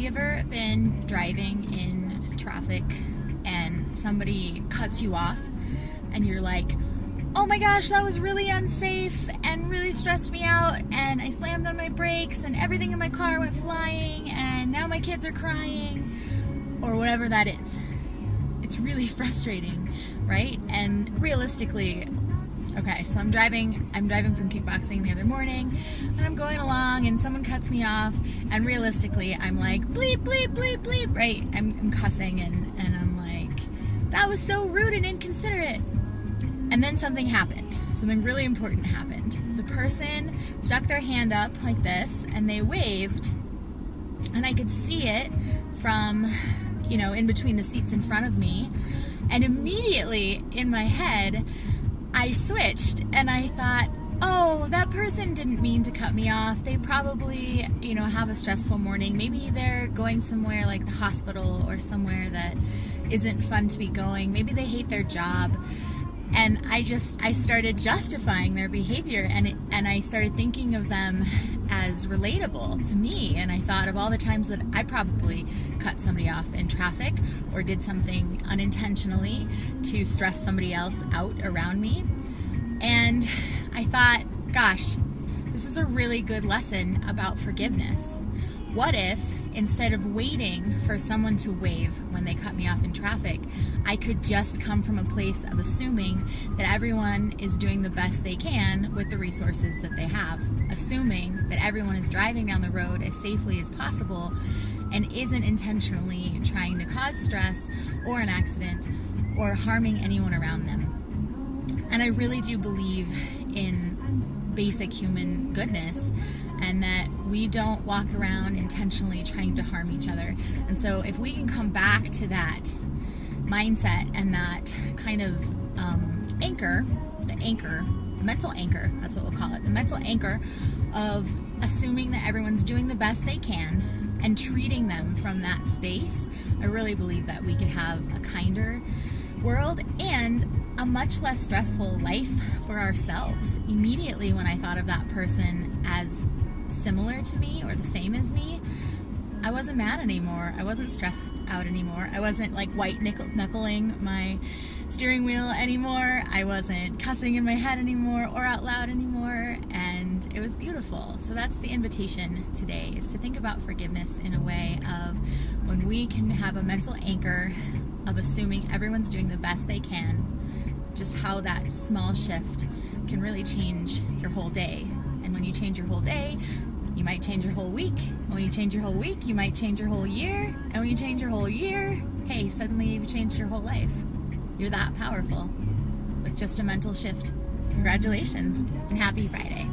you ever been driving in traffic and somebody cuts you off and you're like, oh my gosh, that was really unsafe and really stressed me out, and I slammed on my brakes and everything in my car went flying and now my kids are crying, or whatever that is. It's really frustrating, right? And realistically, okay, so I'm driving from kickboxing the other morning, and I'm going along, and someone cuts me off, and realistically, I'm like, bleep, bleep, bleep, bleep, right? I'm cussing, and I'm like, that was so rude and inconsiderate. And then something happened. Something really important happened. The person stuck their hand up like this, and they waved, and I could see it from, in between the seats in front of me, and immediately in my head, I switched and I thought, oh, that person didn't mean to cut me off. They probably, have a stressful morning. Maybe they're going somewhere like the hospital or somewhere that isn't fun to be going. Maybe they hate their job. And I started justifying their behavior, and I started thinking of them as relatable to me. And I thought of all the times that I probably cut somebody off in traffic or did something unintentionally to stress somebody else out around me. And I thought, gosh, this is a really good lesson about forgiveness. What if, instead of waiting for someone to wave when they cut me off in traffic, I could just come from a place of assuming that everyone is doing the best they can with the resources that they have, assuming that everyone is driving down the road as safely as possible and isn't intentionally trying to cause stress or an accident or harming anyone around them. And I really do believe in basic human goodness, and that we don't walk around intentionally trying to harm each other. And so if we can come back to that mindset and that kind of anchor, the mental anchor, that's what we'll call it, the mental anchor of assuming that everyone's doing the best they can and treating them from that space, I really believe that we could have a kinder world and a much less stressful life for ourselves. Immediately when I thought of that person as similar to me or the same as me, I wasn't mad anymore. I wasn't stressed out anymore. I wasn't like white knuckling my steering wheel anymore. I wasn't cussing in my head anymore or out loud anymore, and it was beautiful. So that's the invitation today, is to think about forgiveness in a way of when we can have a mental anchor of assuming everyone's doing the best they can, just how that small shift can really change your whole day. And when you change your whole day, you might change your whole week. And when you change your whole week, you might change your whole year. And when you change your whole year, hey, suddenly you've changed your whole life. You're that powerful with just a mental shift. Congratulations and happy Friday.